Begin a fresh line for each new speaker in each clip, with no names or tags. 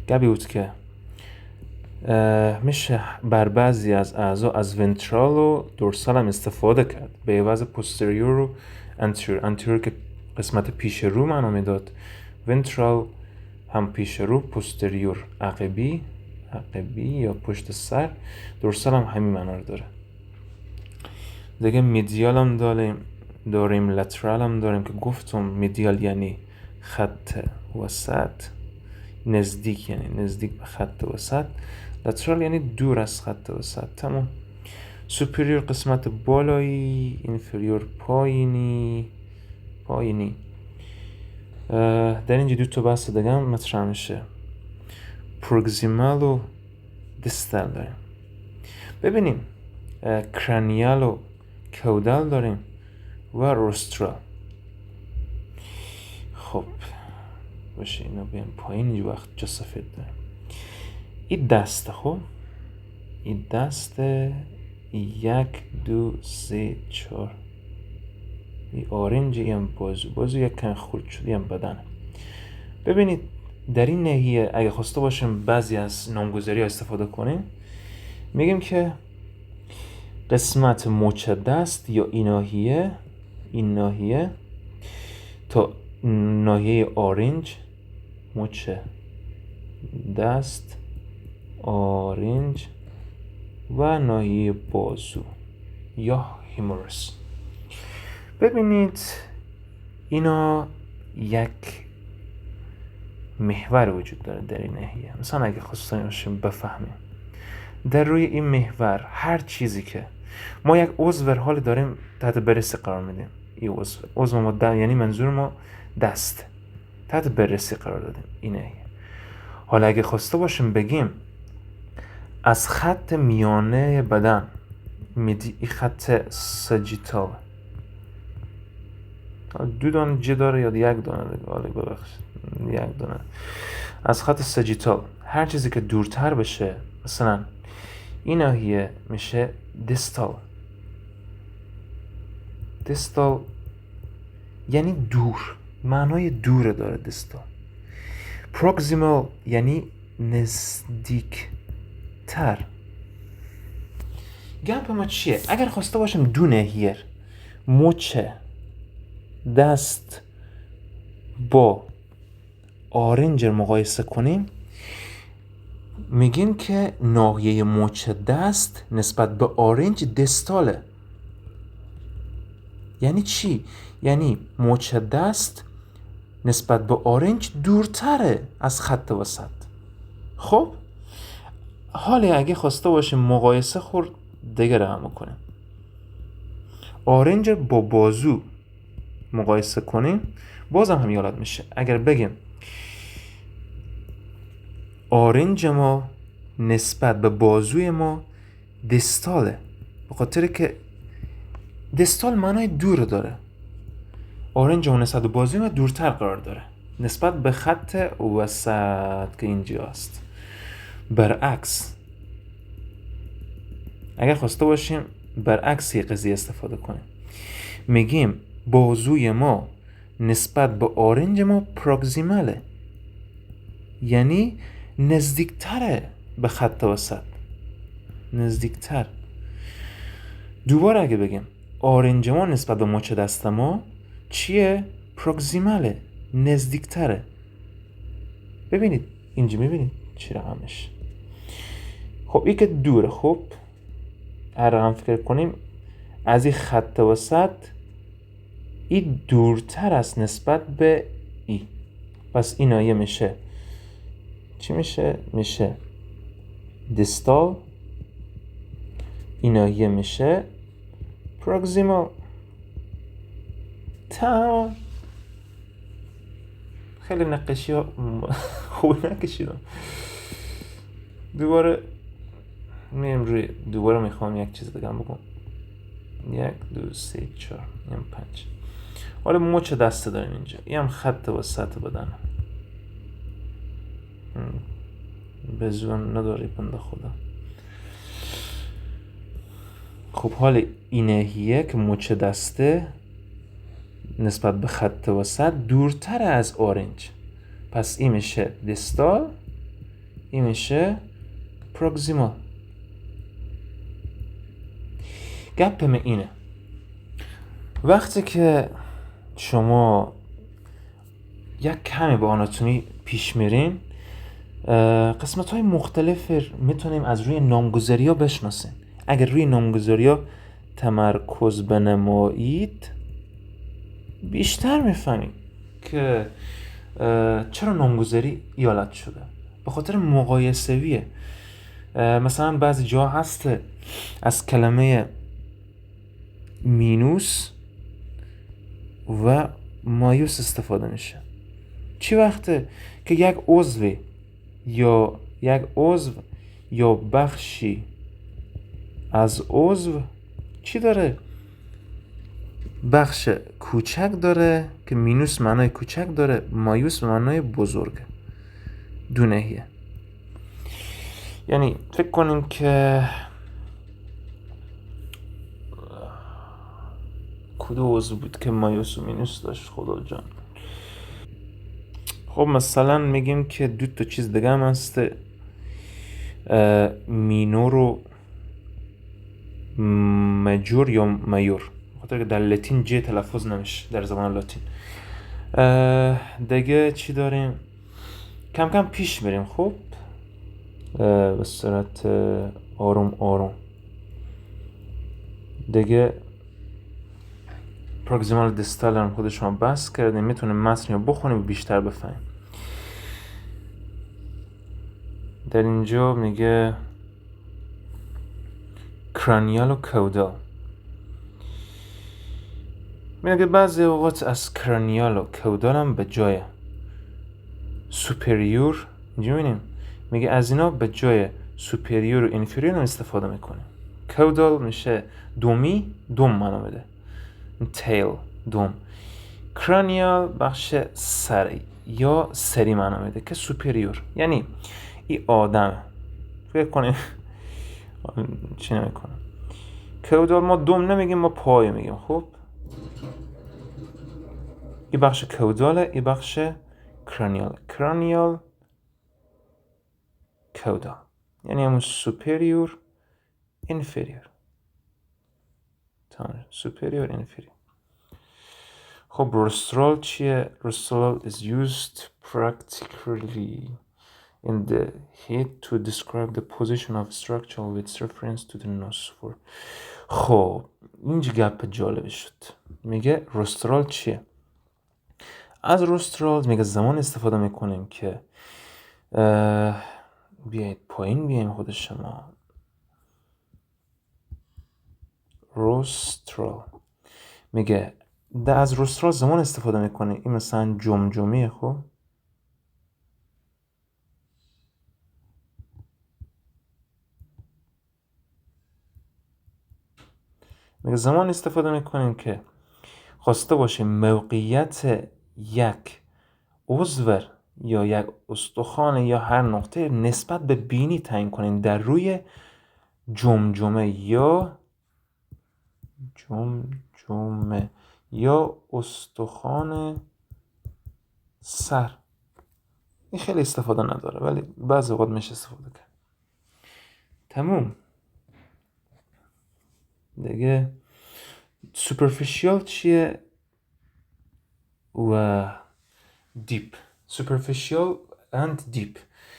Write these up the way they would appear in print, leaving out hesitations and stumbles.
گبی بود که میشه بر بعضی از اعضا از ونترال و دورسال هم استفاده کرد به عوض پوستریور و انتریور که قسمت پیش رو منو میداد. ونترال هم پیش رو، پوستریور عقبی یا پشت سر، دورسال هم همین معنا رو داره دیگه. میدیال هم داریم لترال هم داریم که گفتم میدیال یعنی خط وسط، نزدیک یعنی نزدیک به خط وسط، لترال یعنی دور از خط وسط. تمام. سوپریور قسمت بالایی، اینفریور پایینی. در اینجا دو تا بحث دیگه هم مطرح میشه، پروگزیمال و دیستال داریم. ببینیم کرانیال و کودال داریم و روسترال. خب باشه اینا بیم پایین، اینجا وقت جا سفید داریم. این دسته، خب این دسته 1 2 3 4، این آرنج، این بازو یک کم خورد شد، این بدن. ببینید در این ناحیه اگه خواسته باشیم بعضی از نامگذاری ها استفاده کنیم، میگیم که قسمت مچ دست یا این ناحیه تا ناحیه آرنج، مچ دست، آرنج و ناحیه بازو یا هیمورس. ببینید اینا یک محور وجود داره در این ناحیه. مثلا اگه خواستیم باشیم بفهمیم در روی این محور هر چیزی که ما یک عضو در حال داریم تحت بررسی قرار میدیم، این عضو ما یعنی منظور ما دست، تحت بررسی قرار دادیم این ناحیه. حالا اگه خواسته باشیم بگیم از خط میانه بدن این خط ساجیتال، دو دانه جه داره یا یک دانه دیگه، حالا ببخشید یک دانه، از خط ساجیتال هر چیزی که دورتر بشه، مثلا این ناحیه میشه دیستال یعنی دور، معنای دور داره دیستال. پروگزیمال یعنی نزدیک تر. گپ ما چیه؟ اگر خواسته باشم دو ناحیه مچ دست با آرنج مقایسه کنیم، میگیم که ناحیه مچ دست نسبت به آرنج دیستاله. یعنی چی؟ یعنی مچ دست نسبت به آرنج دورتره از خط وسط. خب حالا اگه خواسته باشیم مقایسه خورد دیگه رو هم کنیم، آرنج با بازو مقایسه کنیم، بازم هم یادت میشه. اگر بگیم آرنج ما نسبت به بازوی ما دیستاله، به خاطر که دیستال معنای دور داره، آرنج ما نسبت به بازوی ما دورتر قرار داره نسبت به خط وسط که اینجا است. برعکس اگر خواسته باشیم برعکس یه قضیه استفاده کنیم، میگیم بازوی ما نسبت به آرنج ما پروگزیماله، یعنی نزدیکتره به خط وسط، نزدیکتر. دوباره اگه بگیم آرنج ما نسبت به مچ دست ما چیه؟ پروگزیماله، نزدیکتره. ببینید اینجا، میبینید چی رقمش؟ خب این که دوره. خب هر رقم فکر کنیم از این خط وسط این دورتر است نسبت به ای، پس این ناحیه میشه چی میشه؟ میشه دیستال، این ناحیه میشه پروگزیمال. تمام. خیلی نقاشی ها خوب نکشیدم. دوباره میریم روی، دوباره میخوام یک چیز دیگه هم بگم. 1 2 3 4 5. حالا مچ دسته داریم اینجا، این هم خط وسط بدن، به زبان نداری بنده خدا. خب حالا این ناحیه که مچ دسته نسبت به خط وسط دورتر از آرنج، پس این میشه دیستال، این میشه پروکسیمال. گپم اینه وقتی که شما یک کمی با آناتومی پیش میرین قسمت های مختلف میتونیم از روی نامگذاری ها بشناسیم. اگر روی نامگذاری ها تمرکز بنمایید بیشتر میفهمیم که چرا نامگذاری ایالت شده. به خاطر مقایسویه. مثلا بعضی جا هست از کلمه مینوس و مایوس استفاده میشه. چی وقته که یک عضو یا بخشی از عضو چی داره؟ بخش کوچک داره که مینوس معنای کوچک داره، مایوس معنای بزرگ، دونهیه. یعنی فکر کنیم که کدوم عضو بود که مایوس و مینوس داشت خدا جان. خب مثلا میگیم که دو تا چیز دیگه هم هست، مینور و مجور یا مایور، خاطر که در لاتین جه تلفظ نمیشه در زبان لاتین. دیگه چی داریم؟ کم کم پیش میریم. خب به صورت آروم آروم دیگه پروکسیمال دیستال هم خودشون بس کردیم. میتونیم متن رو بخونیم و بیشتر بفهمیم. در اینجا میگه کرانیال و کودال. میگه بعضی اوقات از کرانیال و کودال هم به جای سوپریور، اینجا میبینیم میگه از اینا به جای سوپریور و اینفریور هم استفاده میکنیم. کودال میشه دوم معنا بده، تیل دوم. کرانیال بخش سر یا سری معنا بده که سوپریور، یعنی این آدم فکر کنیم چی نمیکنم. کودال ما دوم نمیگیم، ما پای میگیم. خب این بخش کوداله، این بخش کرانیال کودال، یعنی همون سوپریور اینفریور. تمام، سوپریور اینفریور. خب روسترال چیه؟ روسترال is used practically in the head to describe the position of structure with reference to the nose. خب اینجا گپ جالب شد. میگه روسترال چیه؟ از روسترال میگه زمان استفاده میکنیم که بیایید پایین بیایم خود شما. روسترال میگه از روسترال زمان استفاده میکنیم. این مثلا جمجمه. خب میگه زمان استفاده میکنیم که خواسته باشیم موقعیت یک عضو یا یک استخوان یا هر نقطه نسبت به بینی تعیین کنیم در روی جمجمه یا استخوان سر. این خیلی استفاده نداره ولی بعضی وقت میشه استفاده کرد. تموم. دیگه سوپرفیشیال چیه و دیپ. سوپرفیشیال and دیپ.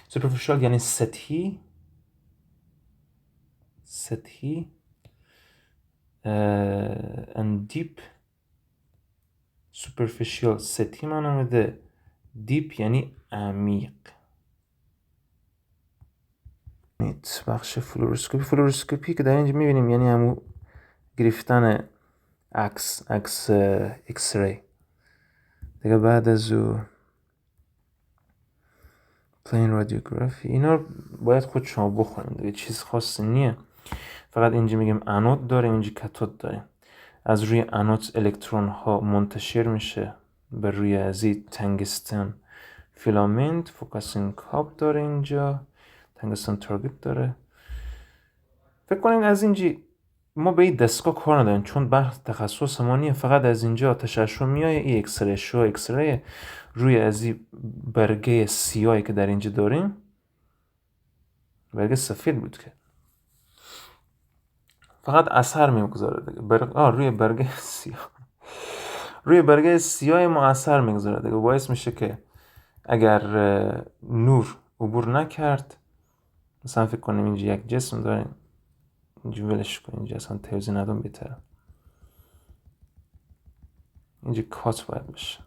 سوپرفیشیال یعنی سطحی and deep. سوپرفیشیال سطحی معنی میده، دیپ یعنی عمیق. بخش فلوروسکوپی که در اینجا میبینیم یعنی همون گرفتن عکس ایکس ری. دیگه بعد از او پلین رادیوگرافی، اینا باید خود شما بخونیم دیگه، چیز خاصی نیه. فقط اینجا میگیم انود داریم، اینجا کاتود داریم. از روی انود الکترون ها منتشر میشه به روی ازی تنگستن فیلامنت. فوکاسینگ کاپ داره اینجا، تنگستن تارگت داره. فکر کنیم از اینجا ما به این دستگاه کار نداریم چون بحث تخصص ما نیه. فقط از اینجا تشعشع میایه، این اکسره شو اکسره روی از این برگه سیاهی که در اینجا داریم برگ سفید بود که فقط اثر میگذاره دیگه. روی برگ سیاه روی برگ سیاه ما اثر میگذاره دیگه. باعث میشه که اگر نور عبور نکرد، مثلا فکر کنیم اینجا یک جسم داریم، اینجا ولش کنیم، اینجا اصلا توضیح ندم بهتره، اینجا کات باید بشه.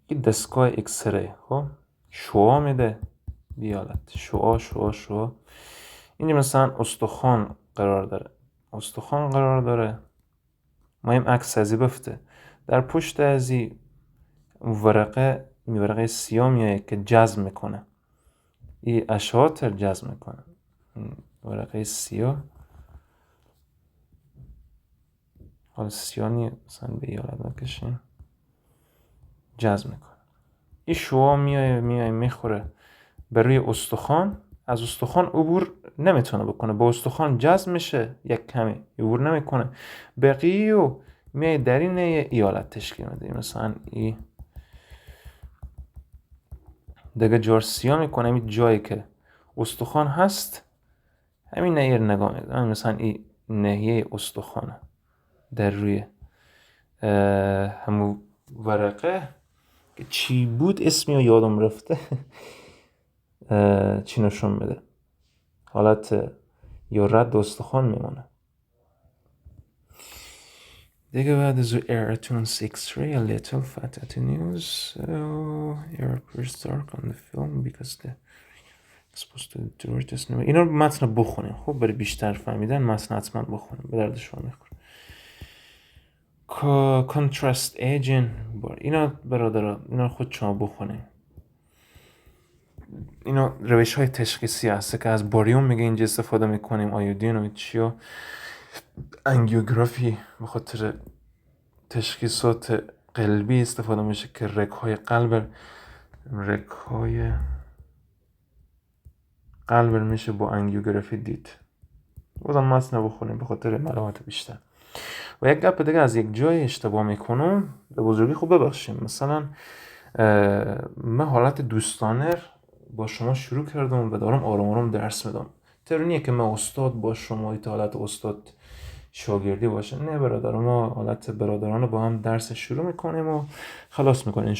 این دستگاه اکسری خب شعاع میده بیالت، شعاع. اینجا مثلا استخوان قرار داره، ما این عکس ازی بفته در پشت ازی ورقه سیاه میایه که جذب میکنه، این اشعات جذب میکنه. ورقه سیاه، حالا سیاه نیه، مثلا به ایالت بکشیم، جذب میکنه. این شعاع میایه میخوره به روی استخوان، از استخوان عبور نمیتونه بکنه، با استخوان جذب میشه یک کمی، عبور نمیکنه، بقیه میایه در این ایالت تشکیل میده. مثلا این دیگه جار سیاه میکنه، همین جایی که استخوان هست همین نهیه رو نگاه میده. مثلا این نهیه استخوانه در روی همون ورقه که چی بود اسمی رو یادم رفته چی نشون میده، حالت یا رد استخوان میمونه دیگه. بعد از air attunes X-ray a little fat attenues so air appears dark on the film because the supposed to do it. اینا رو متن بخونیم خب، برای بیشتر فهمیدن متن حتما بخونیم، به درد شما میخوره. contrast agent اینا برادران، اینا خود شما بخونیم. اینا روش های تشخیصی هست که از باریوم میگه اینجا استفاده میکنیم، آیودین و چیا، انگیوگرافی به خاطر تشخیصات قلبی استفاده میشه که رگهای قلب میشه با انگیوگرافی دید. بازم متن بخونیم به خاطر معلومات بیشتر. و یک گپ دیگه، از یک جای اشتباه میکنم به بزرگی خوب ببخشیم. مثلا من حالت دوستانه با شما شروع کردم و دارم آرام درس میدم، ترونیه که من استاد با شما ایت حالت استاد شاگردی باشه، نه برادر، ما حالت برادرانه با هم درس شروع میکنیم و خلاص میکنیم.